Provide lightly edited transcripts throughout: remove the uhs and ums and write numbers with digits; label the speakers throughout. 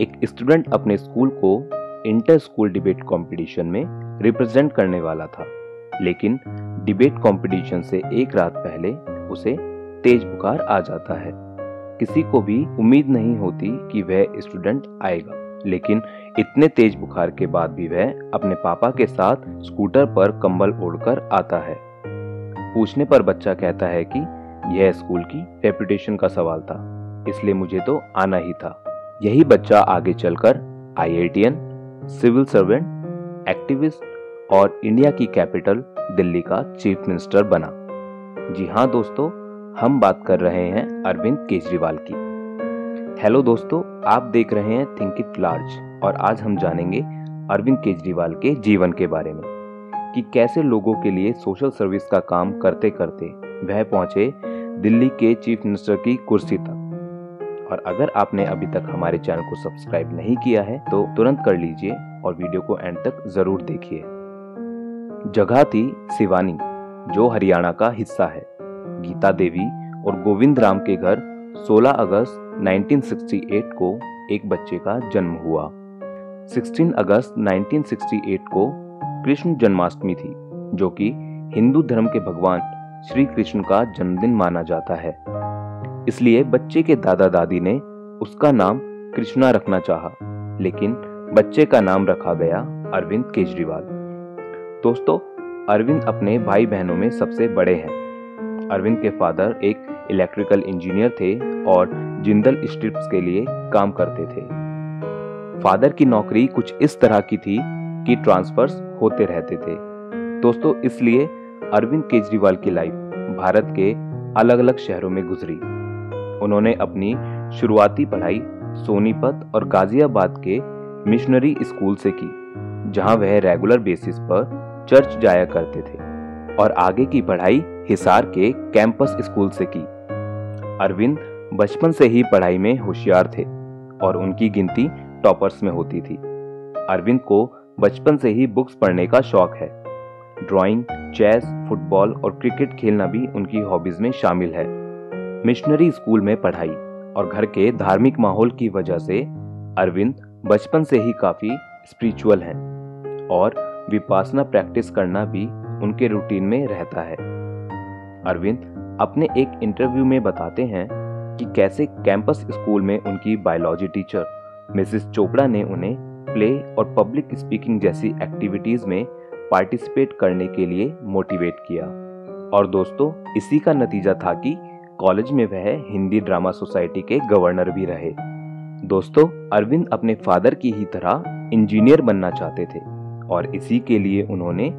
Speaker 1: एक स्टूडेंट अपने स्कूल को इंटर स्कूल डिबेट कंपटीशन में रिप्रेजेंट करने वाला था, लेकिन डिबेट कंपटीशन से एक रात पहले उसे तेज बुखार आ जाता है। किसी को भी उम्मीद नहीं होती कि वह स्टूडेंट आएगा, लेकिन इतने तेज बुखार के बाद भी वह अपने पापा के साथ स्कूटर पर कंबल ओढ़कर आता है। पूछने पर बच्चा कहता है कि यह स्कूल की रेपुटेशन का सवाल था, इसलिए मुझे तो आना ही था। यही बच्चा आगे चलकर IITian, सिविल सर्वेंट, एक्टिविस्ट और इंडिया की कैपिटल दिल्ली का चीफ मिनिस्टर बना। जी हाँ दोस्तों, हम बात कर रहे हैं अरविंद केजरीवाल की। हेलो दोस्तों, आप देख रहे हैं थिंक इट लार्ज और आज हम जानेंगे अरविंद केजरीवाल के जीवन के बारे में कि कैसे लोगों के लिए सोशल सर्विस का काम करते करते वह पहुंचे दिल्ली के चीफ मिनिस्टर की कुर्सी तक। और अगर आपने अभी तक हमारे चैनल को सब्सक्राइब नहीं किया है तो तुरंत कर लीजिए और वीडियो को एंड तक जरूर देखिए। जगह थी सिवानी, जो हरियाणा का हिस्सा है। गीता देवी और गोविंद राम के घर 16 अगस्त 1968 को एक बच्चे का जन्म हुआ। 16 अगस्त 1968 को कृष्ण जन्माष्टमी थी, जो कि हिंदू धर्म के भगवान श्री कृष्ण का जन्मदिन माना जाता है। इसलिए बच्चे के दादा दादी ने उसका नाम कृष्णा रखना चाहा, लेकिन बच्चे का नाम रखा गया अरविंद केजरीवाल। दोस्तों, अरविंद अपने भाई बहनों में सबसे बड़े हैं। अरविंद के फादर एक इलेक्ट्रिकल इंजीनियर थे और जिंदल स्ट्रिप्स के लिए काम करते थे। फादर की नौकरी कुछ इस तरह की थी कि ट्रांसफर्स होते रहते थे। दोस्तों, इसलिए अरविंद केजरीवाल की लाइफ भारत के अलग अलग शहरों में गुजरी। उन्होंने अपनी शुरुआती पढ़ाई सोनीपत और गाजियाबाद के मिशनरी स्कूल से की, जहां वह रेगुलर बेसिस पर चर्च जाया करते थे, और आगे की पढ़ाई हिसार के कैंपस स्कूल से की। अरविंद बचपन से ही पढ़ाई में होशियार थे और उनकी गिनती टॉपर्स में होती थी। अरविंद को बचपन से ही बुक्स पढ़ने का शौक है। ड्राइंग, चेस, फुटबॉल और क्रिकेट खेलना भी उनकी हॉबीज में शामिल है। मिशनरी स्कूल में पढ़ाई और घर के धार्मिक माहौल की वजह से अरविंद बचपन से ही काफी स्पिरिचुअल हैं और विपासना प्रैक्टिस करना भी उनके रूटीन में रहता है। अरविंद अपने एक इंटरव्यू में बताते हैं कि कैसे कैंपस स्कूल में उनकी बायोलॉजी टीचर मिसेस चोपड़ा ने उन्हें प्ले और पब्लिक स्पीकिंग जैसी एक्टिविटीज में पार्टिसिपेट करने के लिए मोटिवेट किया। और दोस्तों, इसी का नतीजा था कि कॉलेज में वह हिंदी ड्रामा सोसाइटी के गवर्नर भी रहे। दोस्तों, अरविंद अपने फादर की ही तरह इंजीनियर बनना चाहते थे और इसी के लिए उन्होंने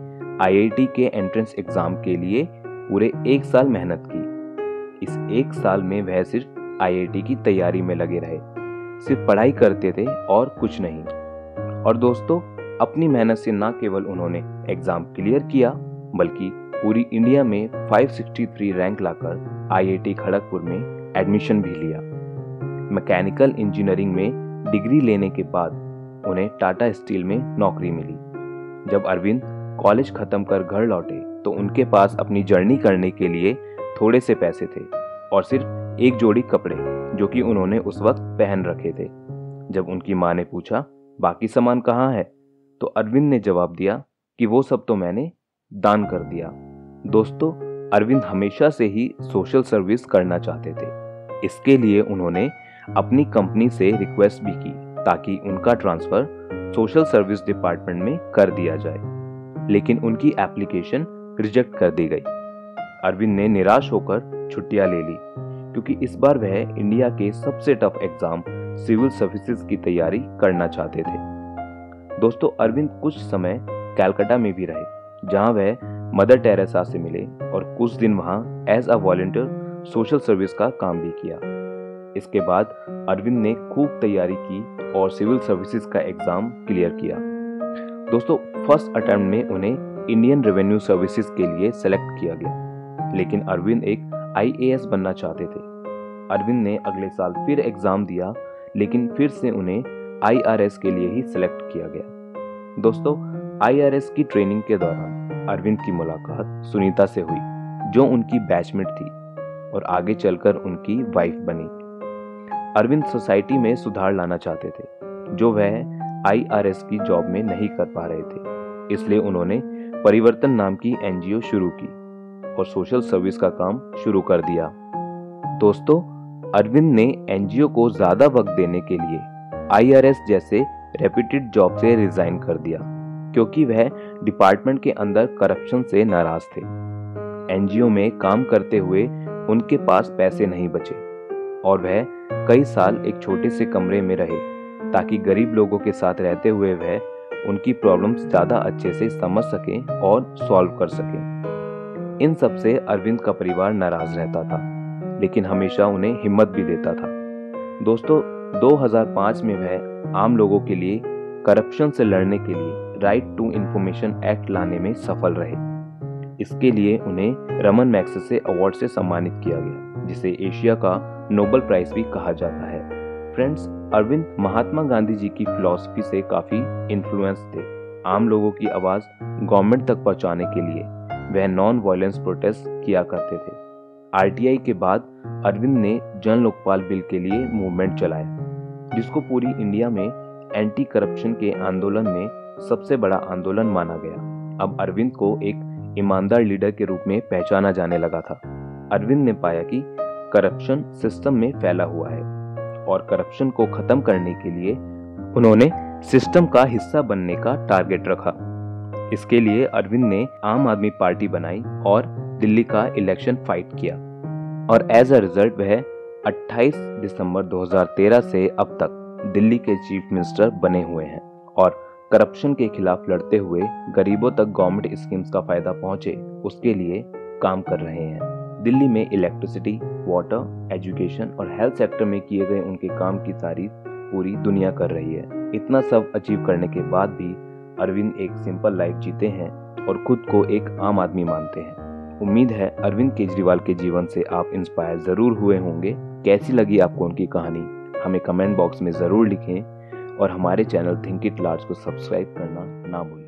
Speaker 1: IIT के एंट्रेंस एग्जाम के लिए पूरे 1 साल मेहनत की। इस 1 साल में वह सिर्फ IIT की तैयारी में लगे रहे, सिर्फ पढ़ाई करते थे और कुछ नहीं। और दोस्तों, अपनी मेहनत से न केवल उन्होंने एग्जाम क्लियर किया, बल्कि पूरी इंडिया में 563 रैंक लाकर IIT खड़गपुर में एडमिशन भी लिया। मैकेनिकल इंजीनियरिंग में डिग्री लेने के बाद उन्हें टाटा स्टील में नौकरी मिली। जब अरविंद कॉलेज खत्म कर घर लौटे तो उनके पास अपनी जर्नी करने के लिए थोड़े से पैसे थे और सिर्फ एक जोड़ी कपड़े, जो कि उन्होंने उस वक्त पहन रखे थे। जब उनकी माँ ने पूछा बाकी सामान कहाँ है, तो अरविंद ने जवाब दिया कि वो सब तो मैंने दान कर दिया। दोस्तों, अरविंद हमेशा से ही सोशल सर्विस करना चाहते थे। इसके लिए उन्होंने अपनी कंपनी से रिक्वेस्ट भी की ताकि उनका ट्रांसफर सोशल सर्विस डिपार्टमेंट में कर दिया जाए, लेकिन उनकी एप्लीकेशन रिजेक्ट कर दी गई। अरविंद ने निराश होकर छुट्टियां ले ली, क्योंकि इस बार वह इंडिया के सबसे टफ एग्जाम सिविल सर्विसेज की तैयारी करना चाहते थे। दोस्तों, अरविंद कुछ समय कलकत्ता में भी रहे, जहां वह मदर टेरेसा से मिले और कुछ दिन वहां as a volunteer social service का काम भी किया। इसके बाद अरविंद ने खूब तैयारी की और सिविल सर्विसेज का एग्जाम क्लियर किया। दोस्तों, फर्स्ट अटेम्प्ट में उन्हें इंडियन रेवेन्यू सर्विसेज के लिए सेलेक्ट किया गया, लेकिन अरविंद एक IAS बनना चाहते थे। अरविंद ने अगले साल फिर एग्जाम दिया, लेकिन फिर से उन्हें IRS के लिए ही सेलेक्ट किया गया। दोस्तों, IRS की ट्रेनिंग के दौरान अरविंद की मुलाकात सुनीता से हुई, जो उनकी बैचमेट थी और आगे चलकर उनकी वाइफ बनी। अरविंद सोसाइटी में सुधार लाना चाहते थे जो वह IRS की जॉब में नहीं कर पा रहे थे। इसलिए उन्होंने परिवर्तन नाम की NGO शुरू की और सोशल सर्विस का काम शुरू कर दिया। दोस्तों, अरविंद ने NGO को ज्यादा वक्त देने के लिए IRS जैसे रेप्यूटेड जॉब से रिजाइन कर दिया, क्योंकि वह डिपार्टमेंट के अंदर करप्शन से नाराज थे। NGO में काम करते हुए उनके पास पैसे नहीं बचे और वह कई साल एक छोटे से कमरे में रहे, ताकि गरीब लोगों के साथ रहते हुए वह उनकी प्रॉब्लम्स ज़्यादा अच्छे से समझ सकें और सॉल्व कर सकें। इन सब से अरविंद का परिवार नाराज रहता था, लेकिन हमेशा उन्हें हिम्मत भी देता था। दोस्तों, 2005 में वह आम लोगों के लिए करप्शन से लड़ने के लिए राइट टू इंफॉर्मेशन एक्ट लाने में सफल रहे। इसके लिए उन्हें रमन मैग्सेसे अवार्ड से सम्मानित किया गया, जिसे एशिया का नोबेल प्राइज भी कहा जाता है। फ्रेंड्स, अरविंद महात्मा गांधी जी की फिलॉसफी से काफी इन्फ्लुएंस थे। आम लोगों की आवाज गवर्नमेंट तक पहुंचाने के लिए वह नॉन वायलेंस प्रोटेस्ट किया करते थे। RTI के बाद अरविंद ने जन लोकपाल बिल के लिए मूवमेंट चलाया, जिसको पूरी इंडिया में एंटी करप्शन के आंदोलन में सबसे बड़ा आंदोलन माना गया। अब अरविंद को एक ईमानदार लीडर के रूप में पहचाना जाने लगा था। अरविंद ने पाया कि करप्शन सिस्टम में फैला हुआ है और करप्शन को खत्म करने के लिए उन्होंने सिस्टम का हिस्सा बनने का टारगेट रखा। इसके लिए अरविंद ने आम आदमी पार्टी बनाई और दिल्ली का इलेक्शन फाइट किया और एज अ रिजल्ट वह 28 दिसंबर 2013 से अब तक दिल्ली के चीफ मिनिस्टर बने हुए हैं और करप्शन के खिलाफ लड़ते हुए गरीबों तक गवर्नमेंट स्कीम्स का फायदा पहुंचे उसके लिए काम कर रहे हैं। दिल्ली में इलेक्ट्रिसिटी, वाटर, एजुकेशन और हेल्थ सेक्टर में किए गए उनके काम की तारीफ पूरी दुनिया कर रही है। इतना सब अचीव करने के बाद भी अरविंद एक सिंपल लाइफ जीते हैं और खुद को एक आम आदमी मानते हैं। उम्मीद है अरविंद केजरीवाल के जीवन से आप इंस्पायर जरूर हुए होंगे। कैसी लगी आपको उनकी कहानी, हमें कमेंट बॉक्स में जरूर लिखें और हमारे चैनल थिंक इट लार्ज को सब्सक्राइब करना ना भूलें।